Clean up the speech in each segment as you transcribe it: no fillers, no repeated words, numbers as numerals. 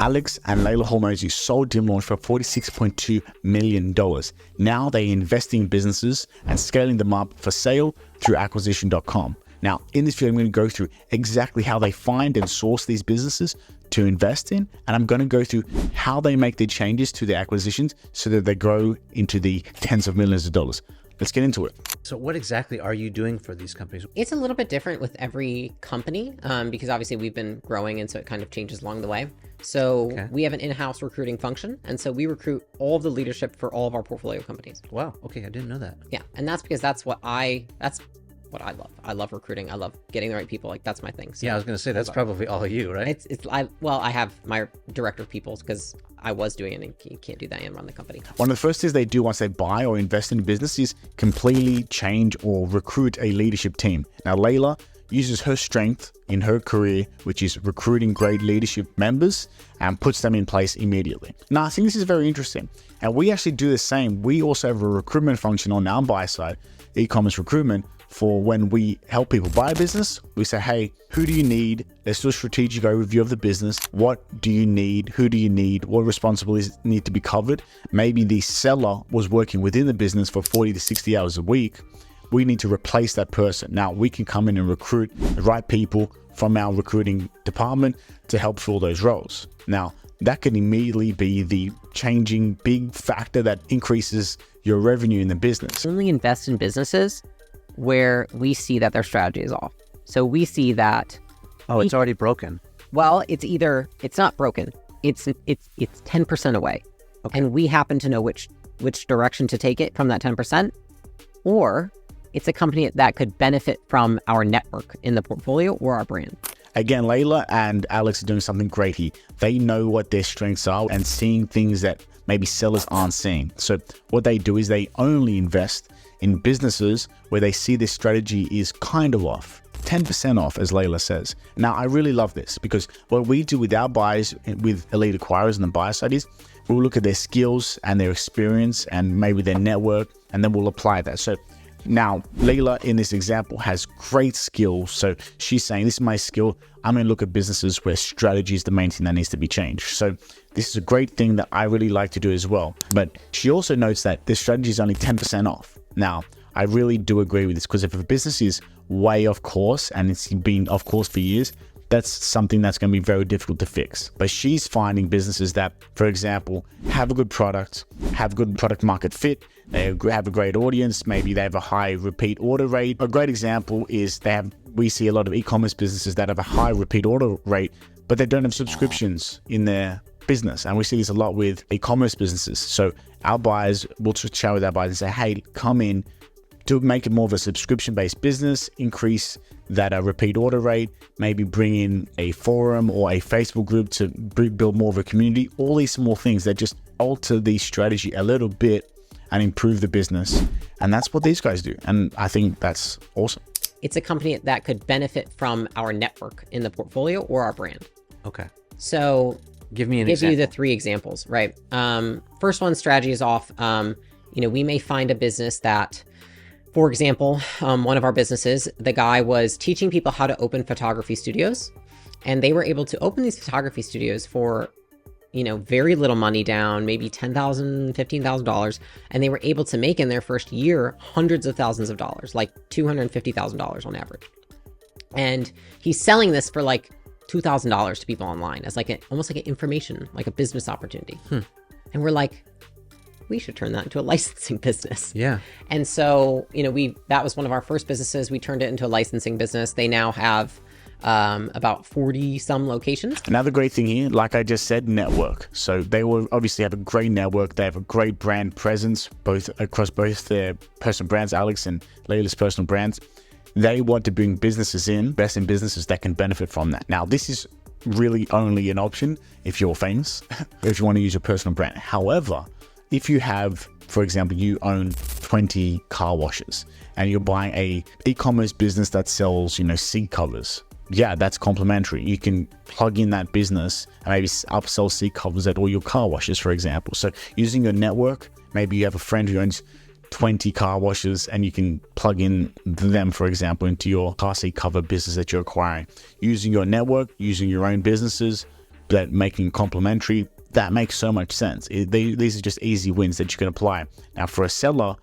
Alex and Leila Hormozi sold Dim Launch for $46.2 million. Now they're investing in businesses and scaling them up for sale through acquisition.com. Now, in this video, I'm going to go through exactly how they find and source these businesses to invest in, and I'm going to go through how they make the changes to their acquisitions so that they grow into the tens of millions of dollars. Let's get into it. So what exactly are you doing for these companies? It's a little bit different with every company because obviously we've been growing, and so it kind of changes along the way. So we have an in-house recruiting function, and so we recruit all of the leadership for all of our portfolio companies. Wow. Okay, I didn't know that. Yeah, and that's because that's what I love. I love recruiting. I love getting the right people. Like, that's my thing. So yeah, I was going to say that's probably all of you, right? I have my director of people because I was doing it, and you can't do that and run the company. One of the first things they do once they buy or invest in a business is completely change or recruit a leadership team. Now, Leila uses her strength in her career, which is recruiting great leadership members, and puts them in place immediately. Now, I think this is very interesting. And we actually do the same. We also have a recruitment function on our buy side, e-commerce recruitment, for when we help people buy a business. We say, hey, who do you need? Let's do a strategic overview of the business. What do you need? Who do you need? What responsibilities need to be covered? Maybe the seller was working within the business for 40 to 60 hours a week. We need to replace that person. Now we can come in and recruit the right people from our recruiting department to help fill those roles. Now, that can immediately be the changing big factor that increases your revenue in the business. Only invest in businesses where we see that their strategy is off. So we see that, oh, it's already broken. Well, it's not broken. It's 10% away. Okay. And we happen to know which direction to take it from that 10%, or it's a company that could benefit from our network in the portfolio or our brand. Again, Leila and Alex are doing something great here. They know what their strengths are and seeing things that maybe sellers aren't seeing. So what they do is they only invest in businesses where they see this strategy is kind of off, 10% off, as Leila says. Now, I really love this because what we do with our buyers, with elite acquirers on the buyer side, is we'll look at their skills and their experience and maybe their network, and then we'll apply that. So now, Leila in this example has great skills. So she's saying, this is my skill. I'm going to look at businesses where strategy is the main thing that needs to be changed. So this is a great thing that I really like to do as well. But she also notes that this strategy is only 10% off. Now, I really do agree with this because if a business is way off course and it's been off course for years, that's something that's going to be very difficult to fix. But she's finding businesses that, for example, have a good product, have good product market fit, they have a great audience, maybe they have a high repeat order rate. A great example is we see a lot of e-commerce businesses that have a high repeat order rate, but they don't have subscriptions in their business. And we see this a lot with e-commerce businesses. So our buyers will chat with our buyers and say, hey, come in to make it more of a subscription-based business, increase that repeat order rate, maybe bring in a forum or a Facebook group to build more of a community. All these small things that just alter the strategy a little bit and improve the business. And that's what these guys do. And I think that's awesome. It's a company that could benefit from our network in the portfolio or our brand. Okay. So give you the 3 examples, right? First one, strategy is off. We may find a business that, for example, one of our businesses, the guy was teaching people how to open photography studios, and they were able to open these photography studios for, very little money down, maybe $10,000, $15,000. And they were able to make in their first year, hundreds of thousands of dollars, like $250,000 on average. And he's selling this for like $2,000 to people online as almost like an information, like a business opportunity. And we're like, we should turn that into a licensing business. Yeah. And so, that was one of our first businesses. We turned it into a licensing business. They now have about 40 some locations. Another great thing here, like I just said, network. So they will obviously have a great network. They have a great brand presence, across both their personal brands, Alex and Leila's personal brands. They want to bring businesses invest in businesses that can benefit from that. Now, this is really only an option if you're famous, if you want to use your personal brand. However, if you have, for example, you own 20 car washes and you're buying a e-commerce business that sells, seat covers. Yeah, that's complementary. You can plug in that business and maybe upsell seat covers at all your car washes, for example. So using your network, maybe you have a friend who owns 20 car washes and you can plug in them, for example, into your car seat cover business that you're acquiring. Using your network, using your own businesses that making complementary, that makes so much sense. These are just easy wins that you can apply. Now, for a seller,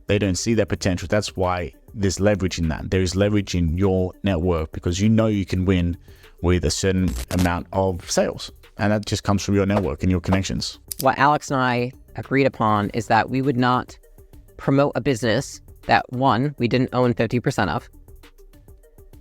they don't see that potential. That's why there's leverage in that. There is leverage in your network because you know you can win with a certain amount of sales. And that just comes from your network and your connections. What Alex and I agreed upon is that we would not promote a business that, one, we didn't own 50% of,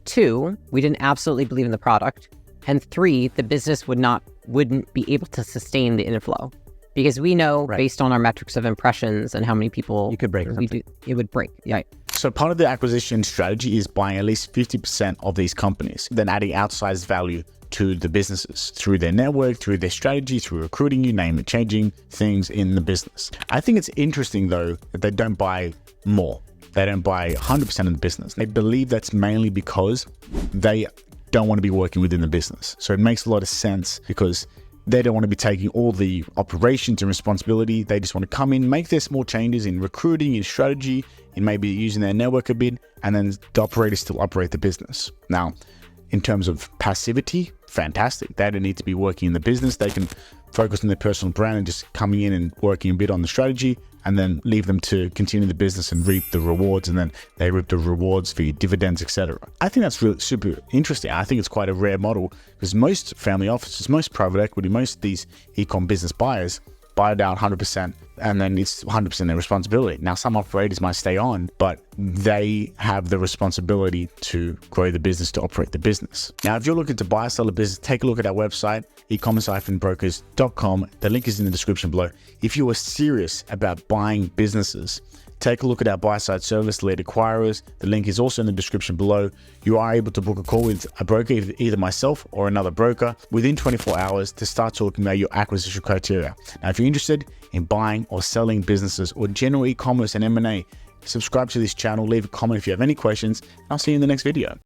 two, we didn't absolutely believe in the product, and three, the business wouldn't be able to sustain the inflow. Because we know, based on our metrics of impressions and how many people You could break something. it would break. Yeah. So part of the acquisition strategy is buying at least 50% of these companies, then adding outsized value to the businesses through their network, through their strategy, through recruiting, you name it, changing things in the business. I think it's interesting though that they don't buy more. They don't buy 100% of the business. They believe that's mainly because they don't want to be working within the business. So it makes a lot of sense because they don't want to be taking all the operations and responsibility. They just want to come in, make their small changes in recruiting, in strategy, in maybe using their network a bit, and then the operators still operate the business. Now, in terms of passivity, fantastic. They don't need to be working in the business. They can focus on their personal brand and just coming in and working a bit on the strategy, and then leave them to continue the business and reap the rewards, and then they reap the rewards for your dividends, etc. I think that's really super interesting. I think it's quite a rare model because most family offices, most private equity, most of these e-com business buyers buy it out 100%, and then it's 100% their responsibility. Now, some operators might stay on, but they have the responsibility to grow the business, to operate the business. Now, if you're looking to buy or sell a business, take a look at our website, ecommerce-brokers.com. The link is in the description below. If you are serious about buying businesses, take a look at our buy-side service, lead acquirers. The link is also in the description below. You are able to book a call with a broker, either myself or another broker, within 24 hours to start talking about your acquisition criteria. Now, if you're interested in buying or selling businesses or general e-commerce and M&A, subscribe to this channel, leave a comment if you have any questions, and I'll see you in the next video.